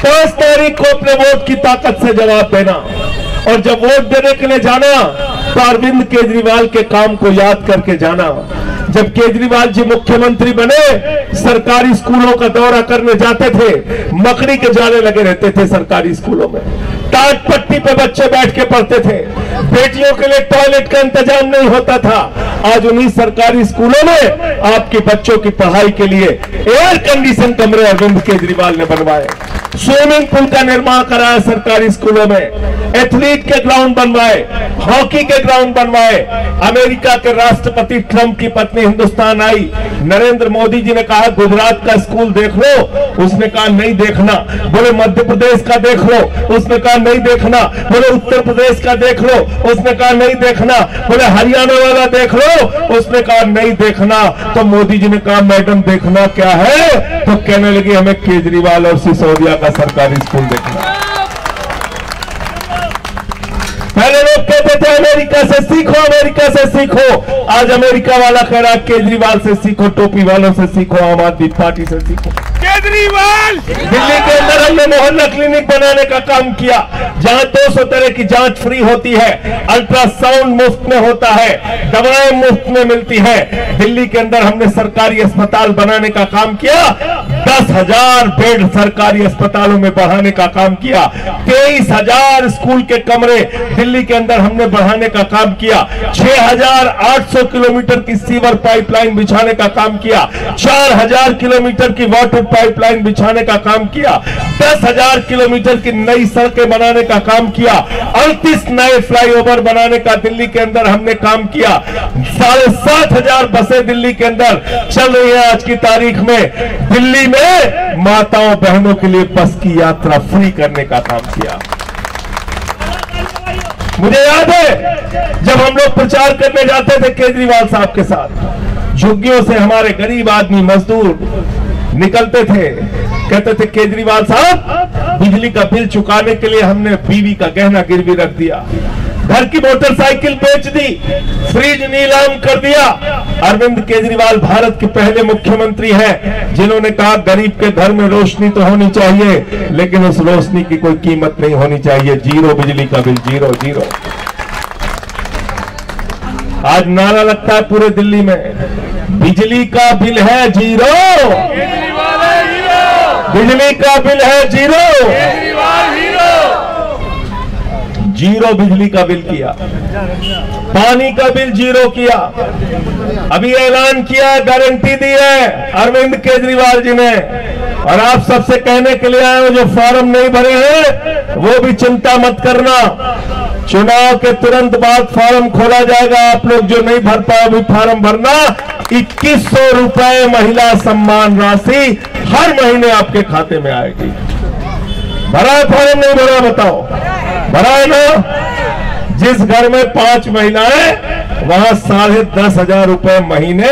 5 तारीख को अपने वोट की ताकत से जवाब देना, और जब वोट देने के लिए जाना तो अरविंद केजरीवाल के काम को याद करके जाना। जब केजरीवाल जी मुख्यमंत्री बने, सरकारी स्कूलों का दौरा करने जाते थे, मकड़ी के जाले लगे रहते थे सरकारी स्कूलों में, टाट पट्टी पे बच्चे बैठ के पढ़ते थे, बेटियों के लिए टॉयलेट का इंतजाम नहीं होता था। आज उन्हीं सरकारी स्कूलों में आपके बच्चों की पढ़ाई के लिए एयर कंडीशन कमरे अरविंद केजरीवाल ने बनवाए, स्विमिंग पूल का निर्माण कराया सरकारी स्कूलों में, एथलीट के ग्राउंड बनवाए, हॉकी के ग्राउंड बनवाए। अमेरिका के राष्ट्रपति ट्रंप की पत्नी हिंदुस्तान आई, नरेंद्र मोदी जी ने कहा गुजरात का स्कूल देख लो, उसने कहा नहीं देखना। बोले मध्य प्रदेश का देख लो, उसने कहा नहीं देखना। बोले उत्तर प्रदेश का देख लो, उसने कहा नहीं देखना। बोले हरियाणा वाला देख लो, उसने कहा नहीं देखना। तो मोदी जी ने कहा मैडम देखना क्या है? तो कहने लगी हमें केजरीवाल और सिसोदिया का सरकारी स्कूल देखना। पहले लोग कहते थे अमेरिका से सीखो, अमेरिका से सीखो। आज अमेरिका वाला कह रहा केजरीवाल से सीखो, टोपी वालों से सीखो, आम आदमी पार्टी से सीखो। केजरीवाल दिल्ली के अंदर हमने मोहल्ला क्लिनिक बनाने का काम किया, जहां 200 तरह की जांच फ्री होती है, अल्ट्रासाउंड मुफ्त में होता है, दवाएं मुफ्त में मिलती है। दिल्ली के अंदर हमने सरकारी अस्पताल बनाने का काम किया, 10,000 बेड सरकारी अस्पतालों में बढ़ाने का काम किया, 23,000 स्कूल के कमरे दिल्ली के अंदर हमने बढ़ाने का काम किया, 6,800 किलोमीटर की सीवर पाइपलाइन बिछाने का काम किया, 4,000 किलोमीटर की वाटर पाइपलाइन बिछाने का काम किया, 10,000 किलोमीटर की नई सड़कें बनाने का काम किया, 38 नए फ्लाईओवर बनाने का दिल्ली के अंदर हमने काम किया, 7,500 बसें दिल्ली के अंदर चल रही है आज की तारीख में। दिल्ली में माताओं बहनों के लिए बस की यात्रा फ्री करने का काम किया। मुझे याद है जब हम लोग प्रचार करने जाते थे केजरीवाल साहब के साथ, झुग्गियों से हमारे गरीब आदमी मजदूर निकलते थे, कहते थे केजरीवाल साहब बिजली का बिल चुकाने के लिए हमने बीवी का गहना गिरवी रख दिया, घर की मोटरसाइकिल बेच दी, फ्रिज नीलाम कर दिया। अरविंद केजरीवाल भारत के पहले मुख्यमंत्री हैं जिन्होंने कहा गरीब के घर में रोशनी तो होनी चाहिए, लेकिन उस रोशनी की कोई कीमत नहीं होनी चाहिए, जीरो बिजली का बिल, जीरो जीरो। आज नारा लगता है पूरे दिल्ली में, बिजली का बिल है जीरो, बिजली का बिल है जीरो, जीरो बिजली का बिल किया, पानी का बिल जीरो किया। अभी ऐलान किया, गारंटी दी है अरविंद केजरीवाल जी ने, और आप सबसे कहने के लिए आए हो जो फॉर्म नहीं भरे हैं वो भी चिंता मत करना, चुनाव के तुरंत बाद फॉर्म खोला जाएगा। आप लोग जो नहीं भर पाए भी फॉर्म भरना। 2100 रुपए महिला सम्मान राशि हर महीने आपके खाते में आएगी। भरा है फॉर्म, नहीं भरा बताओ? भरा है ना? जिस घर में 5 महिलाएं, वहां 10,500 रुपए महीने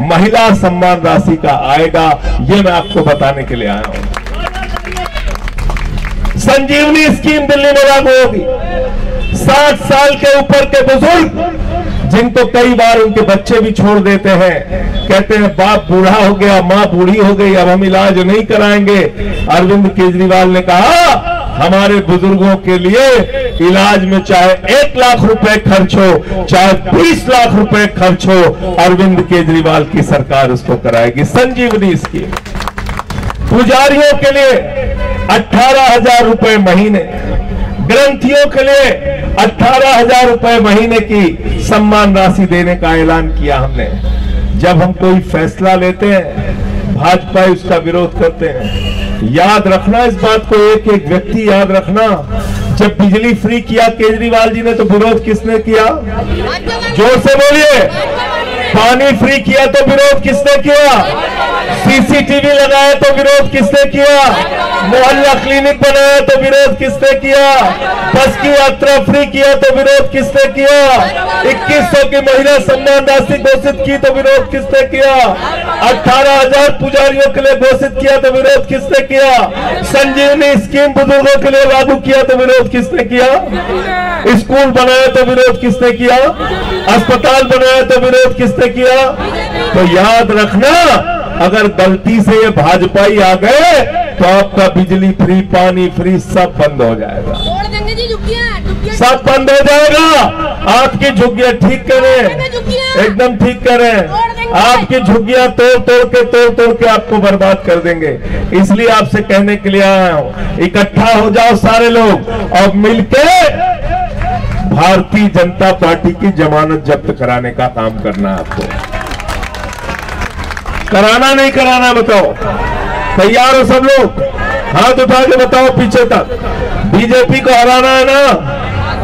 महिला सम्मान राशि का आएगा। ये मैं आपको बताने के लिए आया हूं। संजीवनी स्कीम दिल्ली में लागू होगी। 60 साल के ऊपर के बुजुर्ग जिनको कई बार उनके बच्चे भी छोड़ देते हैं, कहते हैं बाप बूढ़ा हो गया, मां बूढ़ी हो गई, अब हम इलाज नहीं कराएंगे। अरविंद केजरीवाल ने कहा हमारे बुजुर्गों के लिए इलाज में चाहे 1 लाख रुपए खर्च हो, चाहे 20 लाख रुपए खर्च हो, अरविंद केजरीवाल की सरकार उसको कराएगी। संजीवनी स्कीम पुजारियों के लिए 18,000 रुपए महीने, ग्रंथियों के लिए 18,000 रुपए महीने की सम्मान राशि देने का ऐलान किया हमने। जब हम कोई फैसला लेते हैं भाजपा उसका विरोध करते हैं। याद रखना इस बात को, एक एक व्यक्ति याद रखना। जब बिजली फ्री किया केजरीवाल जी ने तो विरोध किसने किया? जोर से बोलिए। पानी फ्री किया तो विरोध किसने किया? सीसीटीवी लगाया तो विरोध किसने किया? मोहल्ला क्लिनिक बनाया तो विरोध किसने किया? बस की यात्रा फ्री किया तो विरोध किसने किया? 2100 की महिला सम्मान राशि घोषित की तो विरोध किसने किया? 18,000 पुजारियों के लिए घोषित किया तो विरोध किसने किया? संजीवनी स्कीम बुजुर्गों के लिए लागू किया तो विरोध किसने किया? स्कूल बनाया तो विरोध किसने किया? अस्पताल बनाया तो विरोध किसने किया? तो याद रखना अगर गलती से ये भाजपाई आ गए तो आपका बिजली फ्री, पानी फ्री सब बंद हो जाएगा, सब बंद हो जाएगा। आपकी झुग्गियां ठीक करें, एकदम ठीक करें। आपकी झुग्गियां तोड़ के आपको बर्बाद कर देंगे। इसलिए आपसे कहने के लिए आया हूं, इकट्ठा हो जाओ सारे लोग और मिलके भारतीय जनता पार्टी की जमानत जब्त कराने का काम करना है। आपको कराना नहीं कराना बताओ? तैयार हो सब लोग? हाथ उठा के बताओ पीछे तक। बीजेपी को हराना है ना?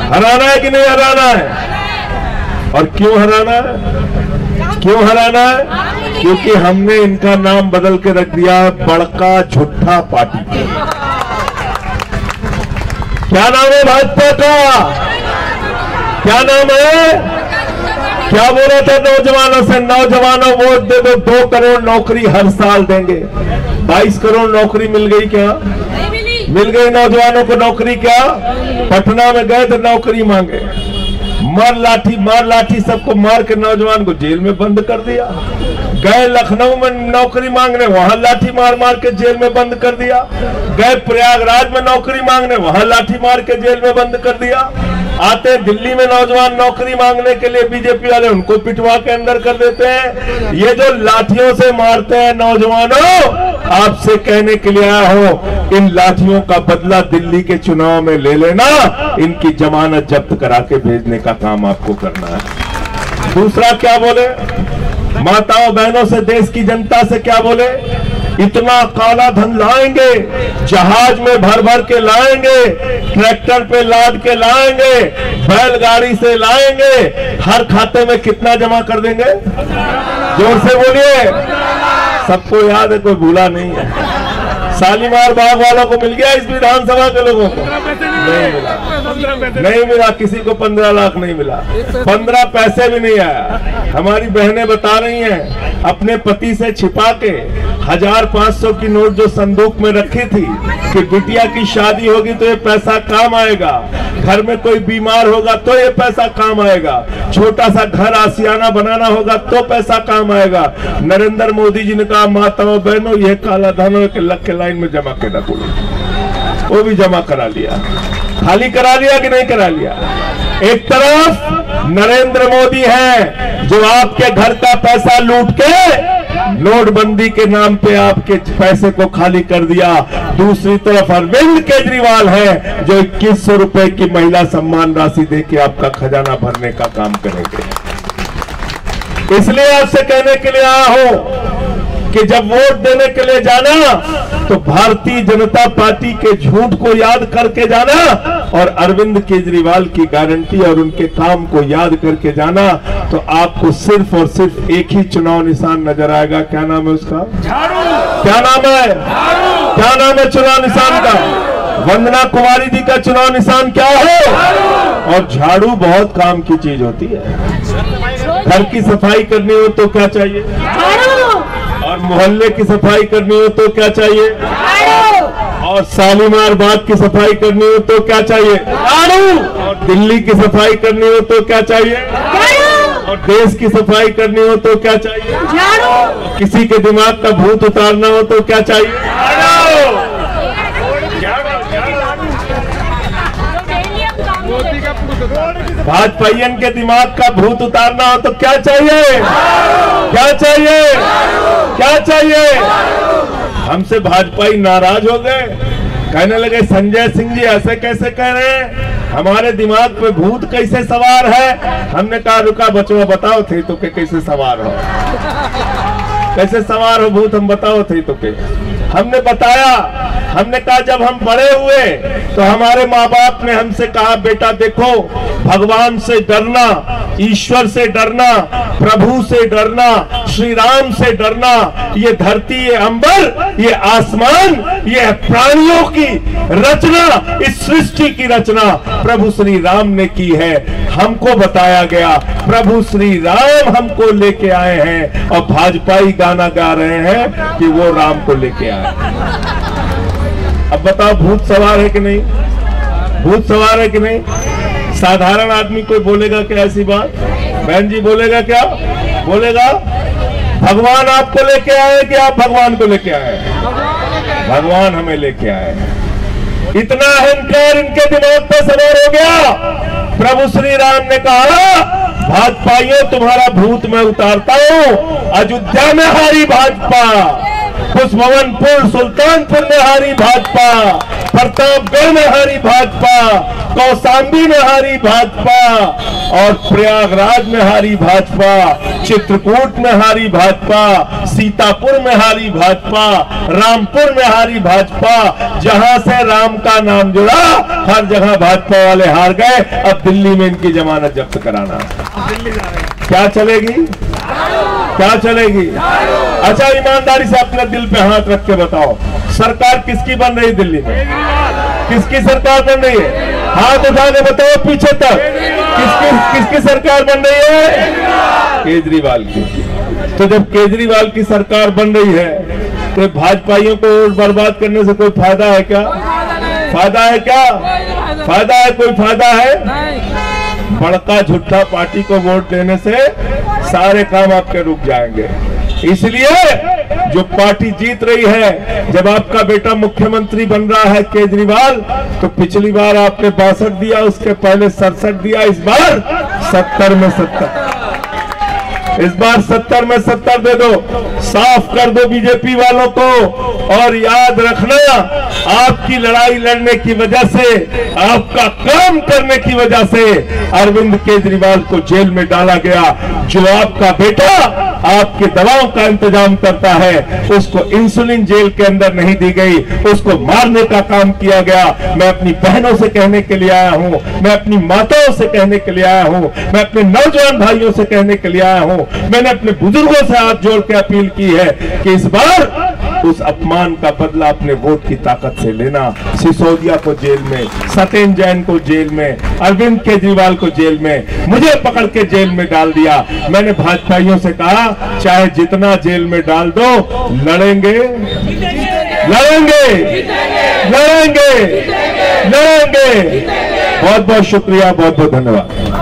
हराना है कि नहीं हराना है? और क्यों हराना है? क्यों हराना है? क्योंकि हमने इनका नाम बदल के रख दिया बड़का झूठा पार्टी। क्या नाम है भाजपा का? क्या नाम है? क्या बोला था नौजवानों से? नौजवानों वोट दे दो, 2 करोड़ नौकरी हर साल देंगे। 22 करोड़ नौकरी मिल गई क्या? मिल गई नौजवानों को नौकरी क्या? पटना में गए तो नौकरी मांगे, मार लाठी सबको मार के नौजवान को जेल में बंद कर दिया। गए लखनऊ में नौकरी मांगने, वहां लाठी मार के जेल में बंद कर दिया। गए प्रयागराज में नौकरी मांगने, वहां लाठी मार के जेल में बंद कर दिया। आते दिल्ली में नौजवान नौकरी मांगने के लिए बीजेपी वाले उनको पिटवा के अंदर कर देते हैं। ये जो लाठियों से मारते हैं नौजवानों, आपसे कहने के लिए आया हो, इन लाठियों का बदला दिल्ली के चुनाव में ले लेना, इनकी जमानत जब्त करा के भेजने का काम आपको करना है। दूसरा क्या बोले? माताओं बहनों से, देश की जनता से क्या बोले? इतना काला धन लाएंगे, जहाज में भर भर के लाएंगे, ट्रैक्टर पे लाद के लाएंगे, बैलगाड़ी से लाएंगे, हर खाते में कितना जमा कर देंगे? जोर से बोलिए। सबको याद है, कोई भूला नहीं है। शालीमार बाग वालों को मिल गया, इस विधानसभा के लोगों को नहीं मिला, नहीं मिला। किसी को 15 लाख नहीं मिला, 15 पैसे भी नहीं आया। हमारी बहनें बता रही हैं, अपने पति से छिपा के 1500 की नोट जो संदूक में रखी थी कि बिटिया की शादी होगी तो ये पैसा काम आएगा, घर में कोई बीमार होगा तो ये पैसा काम आएगा, छोटा सा घर आसियाना बनाना होगा तो पैसा काम आएगा। नरेंद्र मोदी जी ने कहा, माताओं बहनों ये काला धन के लग के लाइन में जमा कर रखो। वो भी जमा करा लिया। खाली करा लिया कि नहीं करा लिया? एक तरफ नरेंद्र मोदी है जो आपके घर का पैसा लूट के नोटबंदी के नाम पे आपके पैसे को खाली कर दिया, दूसरी तरफ अरविंद केजरीवाल है जो 2100 रुपए की महिला सम्मान राशि देके आपका खजाना भरने का काम करेंगे। इसलिए आपसे कहने के लिए आया हूं कि जब वोट देने के लिए जाना तो भारतीय जनता पार्टी के झूठ को याद करके जाना और अरविंद केजरीवाल की गारंटी और उनके काम को याद करके जाना, तो आपको सिर्फ और सिर्फ एक ही चुनाव निशान नजर आएगा। क्या नाम है उसका? झाड़ू। क्या नाम है? झाड़ू। क्या नाम है चुनाव निशान का? वंदना कुमारी जी का चुनाव निशान क्या है? और झाड़ू बहुत काम की चीज होती है। घर की सफाई करनी हो तो क्या चाहिए? और मोहल्ले की सफाई करनी हो तो क्या चाहिए? और शालीमार बाग की सफाई करनी हो तो क्या चाहिए? और दिल्ली की सफाई करनी हो तो क्या चाहिए? और देश की सफाई करनी हो तो क्या चाहिए? किसी के दिमाग का भूत उतारना हो तो क्या चाहिए? भाजपाइयन के दिमाग का भूत उतारना हो तो क्या चाहिए? क्या चाहिए? क्या चाहिए? हमसे भाजपाई नाराज हो गए, कहने लगे संजय सिंह जी ऐसे कैसे कह रहे हैं, हमारे दिमाग पे भूत कैसे सवार है? हमने कहा रुका बचवा, बताओ थे तो के कैसे सवार हो, कैसे सवार हो भूत, हम बताओ थे तो के। हमने बताया, हमने कहा जब हम बड़े हुए तो हमारे माँ बाप ने हमसे कहा बेटा देखो, भगवान से डरना, ईश्वर से डरना, प्रभु से डरना, श्री राम से डरना, ये धरती, ये अंबर, ये आसमान, ये प्राणियों की रचना, इस सृष्टि की रचना प्रभु श्री राम ने की है। हमको बताया गया, प्रभु श्री राम हमको लेके आए हैं और भाजपाई गाना गा रहे हैं कि वो राम को लेके आए। अब बताओ भूत सवार है कि नहीं? भूत सवार है कि नहीं? साधारण आदमी कोई बोलेगा क्या ऐसी बात? बहन जी बोलेगा क्या? बोलेगा? भगवान आपको लेके आए कि आप भगवान को लेके आए? भगवान हमें लेके आए। इतना अहंकार इनके दिमाग पे सवार हो गया। प्रभु श्री राम ने कहा, भाजपाइयों तुम्हारा भूत मैं उतारता हूं। अयोध्या में हारी भाजपा, पुष्पवनपुर सुल्तानपुर में हारी भाजपा, प्रतापगढ़ में हारी भाजपा, कौशाम्बी में हारी भाजपा, और प्रयागराज में हारी भाजपा, चित्रकूट में हारी भाजपा, सीतापुर में हारी भाजपा, रामपुर में हारी भाजपा। जहां से राम का नाम जुड़ा हर जगह भाजपा वाले हार गए। अब दिल्ली में इनकी जमानत जब्त कराना, क्या चलेगी? क्या चलेगी? अच्छा, ईमानदारी से अपने दिल पे हाथ रख के बताओ, सरकार किसकी बन रही दिल्ली में? किसकी सरकार बन रही है? हाथ उठा के बताओ पीछे तक, किसकी सरकार बन रही है? केजरीवाल की। तो जब केजरीवाल की सरकार बन रही है तो भाजपाइयों को बर्बाद करने से कोई फायदा है क्या? फायदा है क्या? फायदा है? कोई फायदा है? बड़का झूठा पार्टी को वोट देने से सारे काम आपके रुक जाएंगे। इसलिए जो पार्टी जीत रही है, जब आपका बेटा मुख्यमंत्री बन रहा है केजरीवाल, तो पिछली बार आपने 62 दिया, उसके पहले 67 दिया, इस बार 70 में 70, इस बार 70 में 70 दे दो। साफ कर दो बीजेपी वालों को। और याद रखना, आपकी लड़ाई लड़ने की वजह से, आपका काम करने की वजह से अरविंद केजरीवाल को जेल में डाला गया। जो आपका बेटा आपकी दवाओं का इंतजाम करता है, उसको इंसुलिन जेल के अंदर नहीं दी गई, उसको मारने का काम किया गया। मैं अपनी बहनों से कहने के लिए आया हूं, मैं अपनी माताओं से कहने के लिए आया हूं, मैं अपने नौजवान भाइयों से कहने के लिए आया हूं, मैंने अपने बुजुर्गों से हाथ जोड़ के अपील की है कि इस बार उस अपमान का बदला अपने वोट की ताकत से लेना। सिसोदिया को जेल में, सत्येंद्र जैन को जेल में, अरविंद केजरीवाल को जेल में, मुझे पकड़ के जेल में डाल दिया। मैंने भाजपाइयों से कहा, चाहे जितना जेल में डाल दो, लड़ेंगे लड़ेंगे लड़ेंगे लड़ेंगे। बहुत बहुत शुक्रिया, बहुत बहुत धन्यवाद।